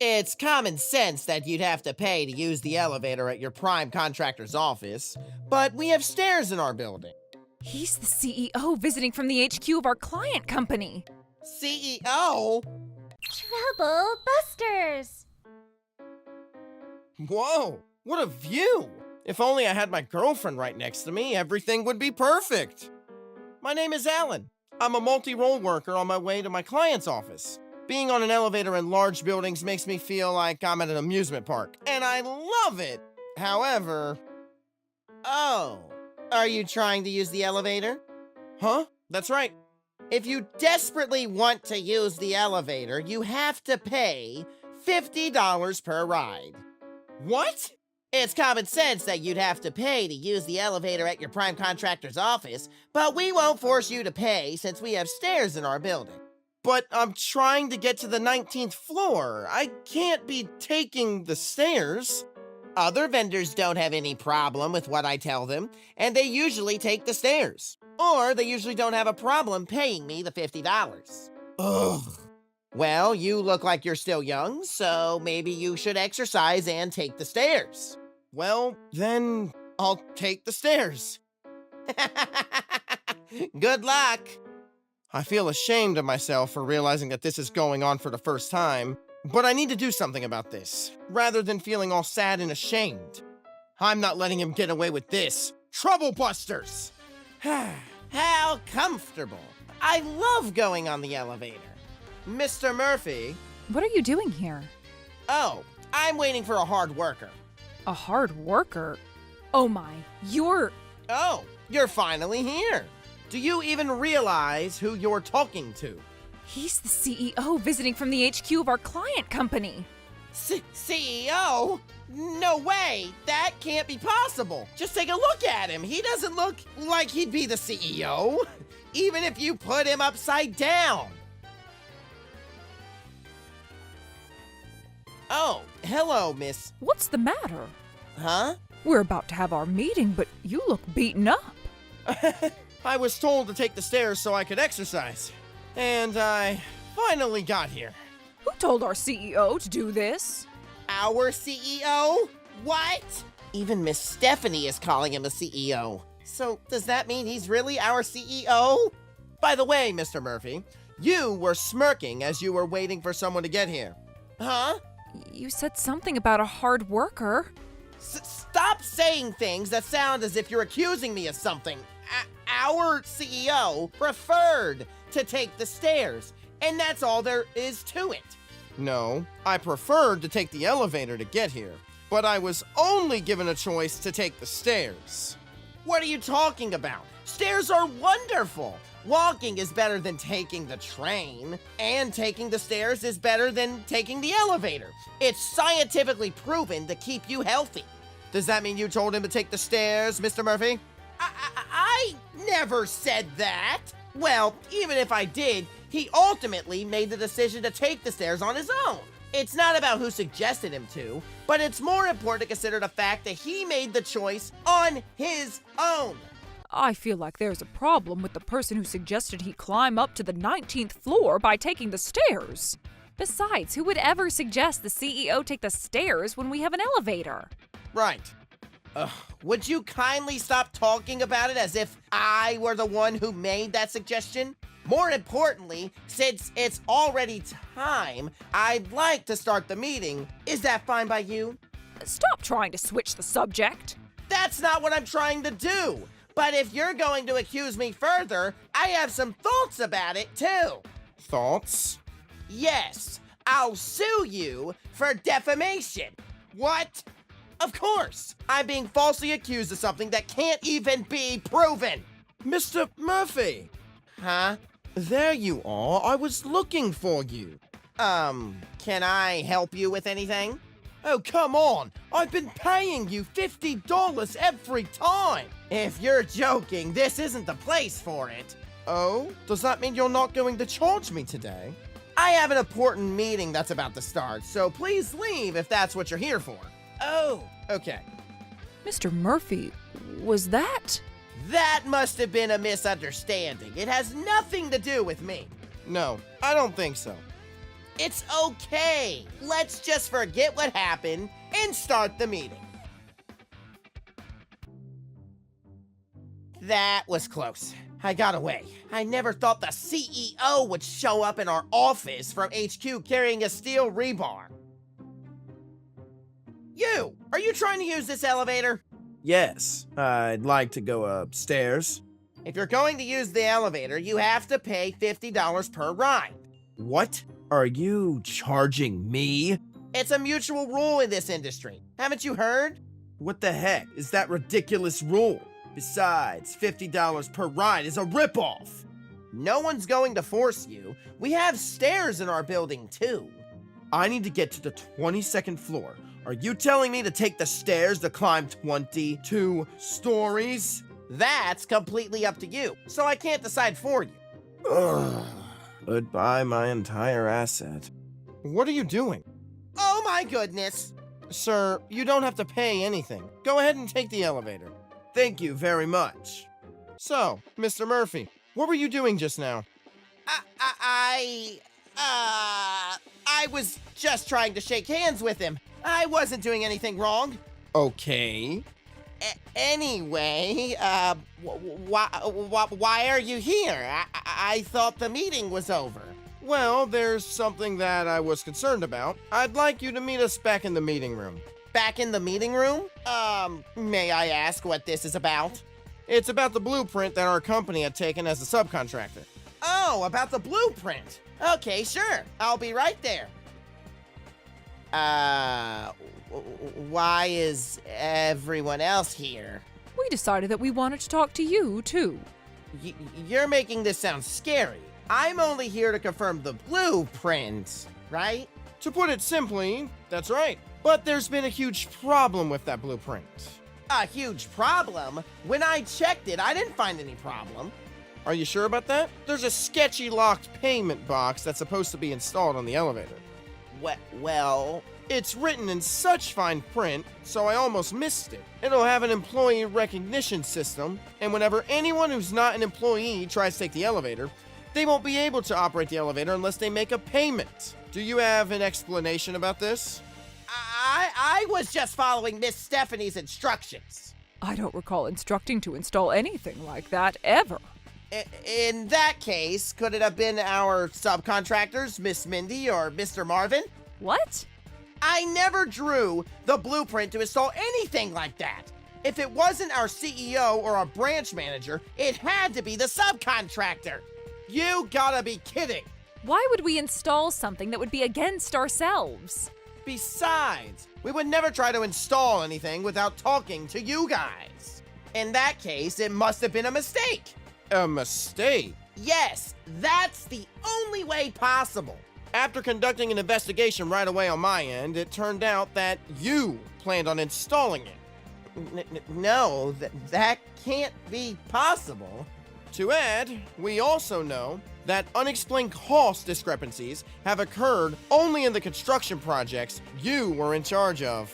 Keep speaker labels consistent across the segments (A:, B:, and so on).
A: It's common sense that you'd have to pay to use the elevator at your prime contractor's office, but we have stairs in our building.
B: He's the CEO visiting from the HQ of our client company.
A: CEO?
C: Trouble Busters!
A: Whoa, what a view! If only I had my girlfriend right next to me, everything would be perfect. My name is Alan. I'm a multi-role worker on my way to my client's office. Being on an elevator in large buildings makes me feel like I'm at an amusement park, and I love it. However... Oh, are you trying to use the elevator? Huh? That's right. If you desperately want to use the elevator, you have to pay $50 per ride. What? It's common sense that you'd have to pay to use the elevator at your prime contractor's office, but we won't force you to pay since we have stairs in our building. But I'm trying to get to the 19th floor. I can't be taking the stairs. Other vendors don't have any problem with what I tell them, and they usually take the stairs. Or they usually don't have a problem paying me the $50. Ugh. Well, you look like you're still young, so maybe you should exercise and take the stairs. Well, then I'll take the stairs. Good luck. I feel ashamed of myself for realizing that this is going on for the first time, but I need to do something about this, rather than feeling all sad and ashamed. I'm not letting him get away with this. Trouble Busters! How comfortable. I love going on the elevator. Mr. Murphy?
B: What are you doing here?
A: Oh, I'm waiting for a hard worker.
B: A hard worker? Oh my, you're...
A: Oh, you're finally here. Do you even realize who you're talking to?
B: He's the CEO visiting from the HQ of our client company.
A: CEO? No way! That can't be possible! Just take a look at him! He doesn't look like he'd be the CEO! Even if you put him upside down! Oh, hello, miss...
B: What's the matter?
A: Huh?
B: We're about to have our meeting, but you look beaten up.
A: I was told to take the stairs so I could exercise. And I finally got here.
B: Who told our CEO to do this?
A: Our CEO? What? Even Miss Stephanie is calling him a CEO. So does that mean he's really our CEO? By the way, Mr. Murphy, you were smirking as you were waiting for someone to get here. Huh?
B: You said something about a hard worker.
A: Stop saying things that sound as if you're accusing me of something. Our CEO preferred to take the stairs, and that's all there is to it. No, I preferred to take the elevator to get here, but I was only given a choice to take the stairs. What are you talking about? Stairs are wonderful. Walking is better than taking the train, and taking the stairs is better than taking the elevator. It's scientifically proven to keep you healthy. Does that mean you told him to take the stairs, Mr. Murphy? I never said that. Well, even if I did, he ultimately made the decision to take the stairs on his own. It's not about who suggested him to, but it's more important to consider the fact that he made the choice on his own.
B: I feel like there's a problem with the person who suggested he climb up to the 19th floor by taking the stairs. Besides, who would ever suggest the CEO take the stairs when we have an elevator?
A: Right. Would you kindly stop talking about it as if I were the one who made that suggestion? More importantly, since it's already time, I'd like to start the meeting. Is that fine by you?
B: Stop trying to switch the subject.
A: That's not what I'm trying to do. But if you're going to accuse me further, I have some thoughts about it too. Thoughts? Yes. I'll sue you for defamation. What? Of course. I'm being falsely accused of something that can't even be proven. Mr. Murphy. Huh? There you are. I was looking for you. Can I help you with anything? Oh, come on. I've been paying you $50 every time. If you're joking, this isn't the place for it. Oh? Does that mean you're not going to charge me today? I have an important meeting that's about to start, so please leave if that's what you're here for. Oh, okay.
B: Mr. Murphy, was that?
A: That must have been a misunderstanding. It has nothing to do with me. No, I don't think so. It's okay. Let's just forget what happened and start the meeting. That was close. I got away. I never thought the CEO would show up in our office from HQ carrying a steel rebar. You! Are you trying to use this elevator?
D: Yes, I'd like to go upstairs.
A: If you're going to use the elevator, you have to pay $50 per ride.
D: What? Are you charging me?
A: It's a mutual rule in this industry. Haven't you heard?
D: What the heck is that ridiculous rule? Besides, $50 per ride is a ripoff.
A: No one's going to force you. We have stairs in our building, too.
D: I need to get to the 22nd floor. Are you telling me to take the stairs to climb 22 stories?
A: That's completely up to you, so I can't decide for you.
D: Ugh. Goodbye, my entire asset.
A: What are you doing? Oh my goodness! Sir, you don't have to pay anything. Go ahead and take the elevator.
D: Thank you very much.
A: So, Mr. Murphy, what were you doing just now? I was just trying to shake hands with him. I wasn't doing anything wrong.
D: Okay.
A: Anyway, why are you here? I thought the meeting was over.
D: Well, there's something that I was concerned about. I'd like you to meet us back in the meeting room.
A: Back in the meeting room? May I ask what this is about?
D: It's about the blueprint that our company had taken as a subcontractor.
A: Oh, about the blueprint. Okay, sure. I'll be right there. Why is everyone else here?
B: We decided that we wanted to talk to you, too.
A: You're making this sound scary. I'm only here to confirm the blueprint, right?
D: To put it simply, that's right. But there's been a huge problem with that blueprint.
A: A huge problem? When I checked it, I didn't find any problem.
D: Are you sure about that? There's a sketchy locked payment box that's supposed to be installed on the elevator.
A: Well,
D: it's written in such fine print, so I almost missed it. It'll have an employee recognition system, and whenever anyone who's not an employee tries to take the elevator, they won't be able to operate the elevator unless they make a payment. Do you have an explanation about this?
A: I was just following Miss Stephanie's instructions.
B: I don't recall instructing to install anything like that, ever.
A: In that case, could it have been our subcontractors, Miss Mindy or Mr. Marvin?
B: What?
A: I never drew the blueprint to install anything like that. If it wasn't our CEO or our branch manager, it had to be the subcontractor. You gotta be kidding.
B: Why would we install something that would be against ourselves?
A: Besides, we would never try to install anything without talking to you guys. In that case, it must have been a mistake.
D: A mistake?
A: Yes, that's the only way possible.
D: After conducting an investigation right away on my end, it turned out that you planned on installing it.
A: No, that can't be possible.
D: To add, we also know that unexplained cost discrepancies have occurred only in the construction projects you were in charge of.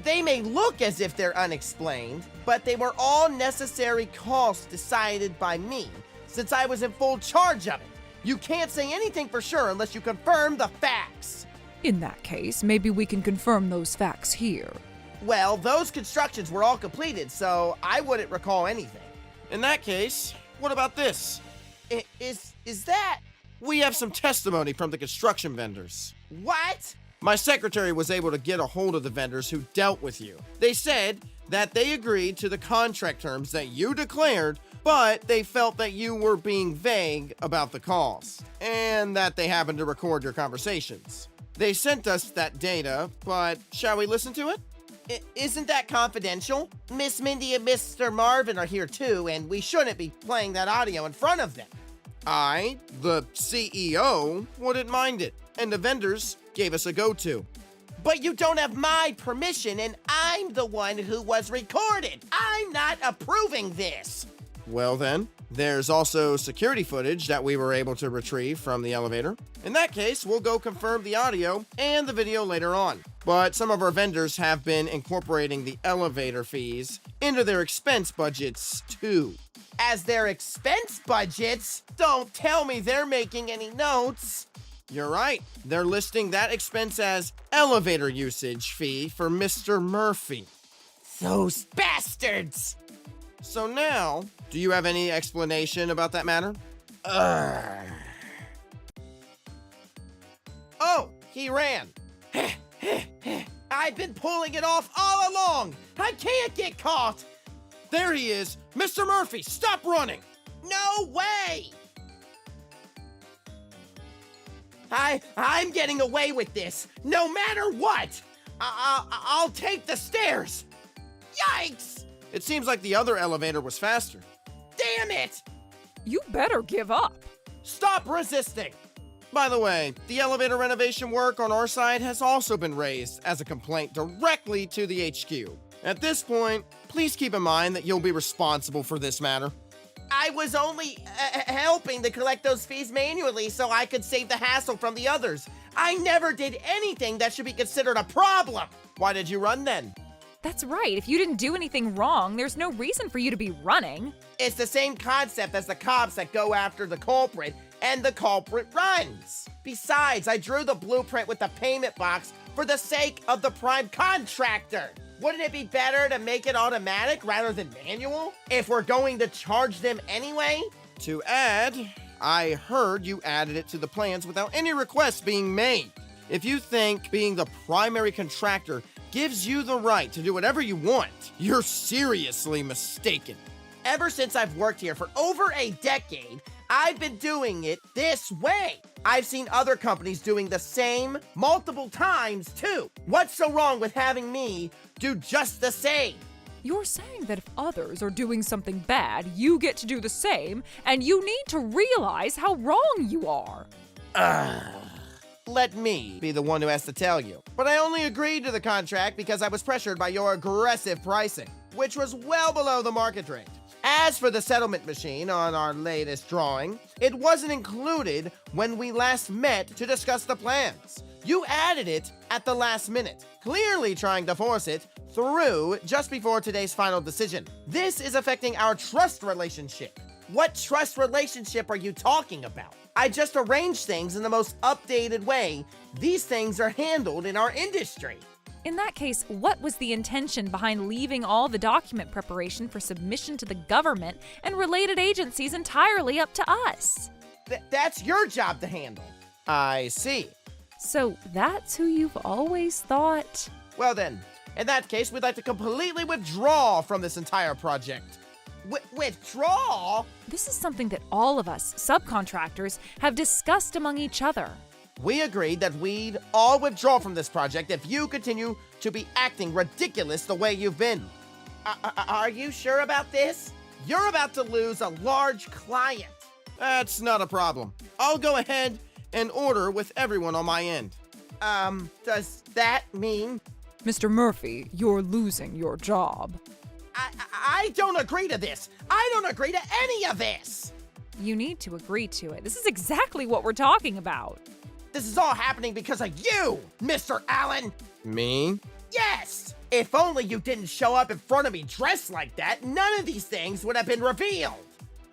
A: They may look as if they're unexplained, but they were all necessary costs decided by me, since I was in full charge of it. You can't say anything for sure unless you confirm the facts.
B: In that case, maybe we can confirm those facts here.
A: Well, those constructions were all completed, so I wouldn't recall anything.
D: In that case, what about this?
A: Is that...
D: We have some testimony from the construction vendors.
A: What?
D: My secretary was able to get a hold of the vendors who dealt with you. They said that they agreed to the contract terms that you declared, but they felt that you were being vague about the costs, and that they happened to record your conversations. They sent us that data, but shall we listen to it?
A: Isn't that confidential? Miss Mindy and Mr. Marvin are here too, and we shouldn't be playing that audio in front of them.
D: I, the CEO, wouldn't mind it, and the vendors gave us a go-to.
A: But you don't have my permission, and I'm the one who was recorded. I'm not approving this.
D: Well then, there's also security footage that we were able to retrieve from the elevator. In that case, we'll go confirm the audio and the video later on. But some of our vendors have been incorporating the elevator fees into their expense budgets too.
A: As their expense budgets? Don't tell me they're making any notes.
D: You're right. They're listing that expense as elevator usage fee for Mr. Murphy.
A: Those bastards!
D: So now, do you have any explanation about that matter? Oh, he ran.
A: I've been pulling it off all along! I can't get caught!
D: There he is. Mr. Murphy, stop running.
A: No way! I'm getting away with this, no matter what! I'll take the stairs! Yikes!
D: It seems like the other elevator was faster.
A: Damn it!
B: You better give up.
A: Stop resisting!
D: By the way, the elevator renovation work on our side has also been raised as a complaint directly to the HQ. At this point, please keep in mind that you'll be responsible for this matter.
A: I was only helping to collect those fees manually so I could save the hassle from the others. I never did anything that should be considered a problem.
D: Why did you run then?
B: That's right. If you didn't do anything wrong, there's no reason for you to be running.
A: It's the same concept as the cops that go after the culprit, and the culprit runs. Besides, I drew the blueprint with the payment box for the sake of the prime contractor. Wouldn't it be better to make it automatic rather than manual, if we're going to charge them anyway?
D: To add, I heard you added it to the plans without any requests being made. If you think being the primary contractor gives you the right to do whatever you want, you're seriously mistaken.
A: Ever since I've worked here for over a decade, I've been doing it this way. I've seen other companies doing the same multiple times too. What's so wrong with having me do just the same?
B: You're saying that if others are doing something bad, you get to do the same, and you need to realize how wrong you are.
D: Let me be the one who has to tell you. But I only agreed to the contract because I was pressured by your aggressive pricing, which was well below the market rate. As for the settlement machine on our latest drawing, it wasn't included when we last met to discuss the plans. You added it at the last minute, clearly trying to force it through just before today's final decision. This is affecting our trust relationship.
A: What trust relationship are you talking about? I just arranged things in the most updated way these things are handled in our industry.
B: In that case, what was the intention behind leaving all the document preparation for submission to the government and related agencies entirely up to us?
A: That's your job to handle.
D: I see.
B: So that's who you've always thought?
D: Well then, in that case, we'd like to completely withdraw from this entire project.
A: Withdraw?
B: This is something that all of us, subcontractors, have discussed among each other.
D: We agreed that we'd all withdraw from this project if you continue to be acting ridiculous the way you've been.
A: Are you sure about this? You're about to lose a large client.
D: That's not a problem. I'll go ahead and order with everyone on my end.
A: Does that mean?
B: Mr. Murphy, you're losing your job.
A: I don't agree to this. I don't agree to any of this.
B: You need to agree to it. This is exactly what we're talking about.
A: This is all happening because of you, Mr. Allen.
D: Me?
A: Yes! If only you didn't show up in front of me dressed like that, none of these things would have been revealed.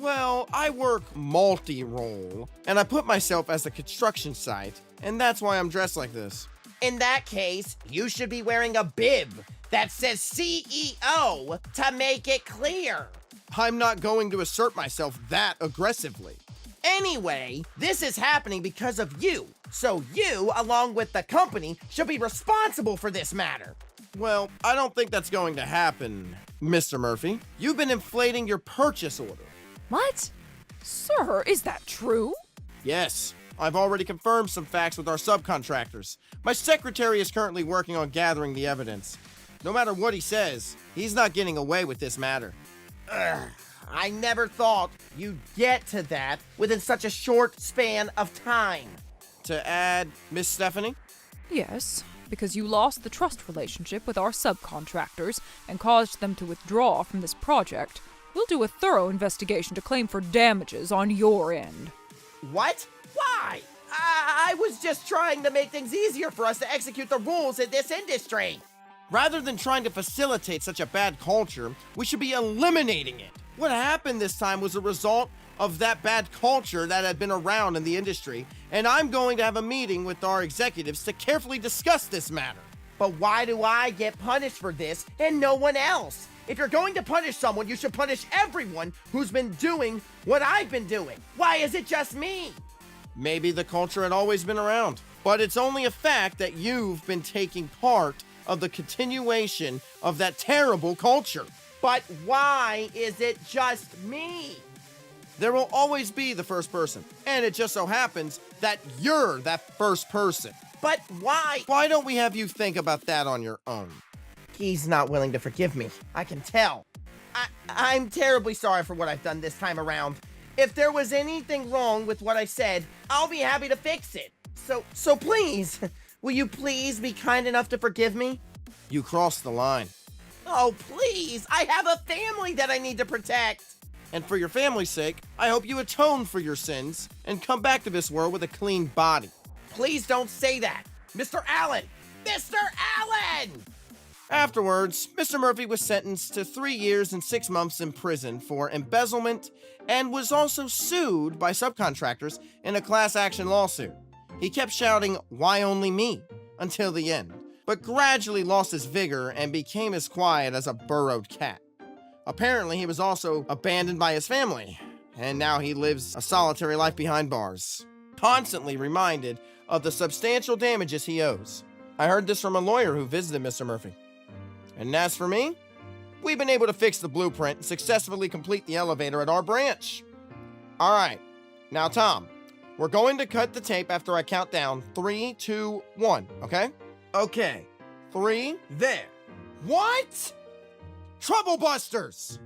D: Well, I work multi-role, and I put myself as a construction site, and that's why I'm dressed like this.
A: In that case, you should be wearing a bib that says CEO to make it clear.
D: I'm not going to assert myself that aggressively.
A: Anyway, this is happening because of you. So you, along with the company, should be responsible for this matter.
D: Well, I don't think that's going to happen, Mr. Murphy. You've been inflating your purchase order.
B: What? Sir, is that true?
D: Yes, I've already confirmed some facts with our subcontractors. My secretary is currently working on gathering the evidence. No matter what he says, he's not getting away with this matter.
A: I never thought you'd get to that within such a short span of time.
D: To add, Miss Stephanie?
B: Yes, because you lost the trust relationship with our subcontractors and caused them to withdraw from this project. We'll do a thorough investigation to claim for damages on your end.
A: What? Why? I was just trying to make things easier for us to execute the rules in this industry.
D: Rather than trying to facilitate such a bad culture, we should be eliminating it. What happened this time was a result
A: of that bad culture that had been around in the industry, and I'm going to have a meeting with our executives to carefully discuss this matter.
D: But why do I get punished for this and no one else? If you're going to punish someone, you should punish everyone who's been doing what I've been doing. Why is it just me?
A: Maybe the culture had always been around, but it's only a fact that you've been taking part of the continuation of that terrible culture.
D: But why is it just me?
A: There will always be the first person, and it just so happens that you're that first person.
D: But why?
A: Why don't we have you think about that on your own?
D: He's not willing to forgive me. I can tell. I'm terribly sorry for what I've done this time around. If there was anything wrong with what I said, I'll be happy to fix it. So please, will you please be kind enough to forgive me?
A: You crossed the line.
D: Oh, please. I have a family that I need to protect.
A: And for your family's sake, I hope you atone for your sins and come back to this world with a clean body.
D: Please don't say that. Mr. Allen! Mr. Allen!
A: Afterwards, Mr. Murphy was sentenced to 3 years and 6 months in prison for embezzlement and was also sued by subcontractors in a class action lawsuit. He kept shouting, "Why only me?" until the end, but gradually lost his vigor and became as quiet as a burrowed cat. Apparently, he was also abandoned by his family, and now he lives a solitary life behind bars, constantly reminded of the substantial damages he owes. I heard this from a lawyer who visited Mr. Murphy. And as for me, we've been able to fix the blueprint and successfully complete the elevator at our branch. All right, now Tom, we're going to cut the tape after I count down 3, 2, 1, okay?
D: Okay.
A: 3,
D: There.
A: what? Trouble Busters!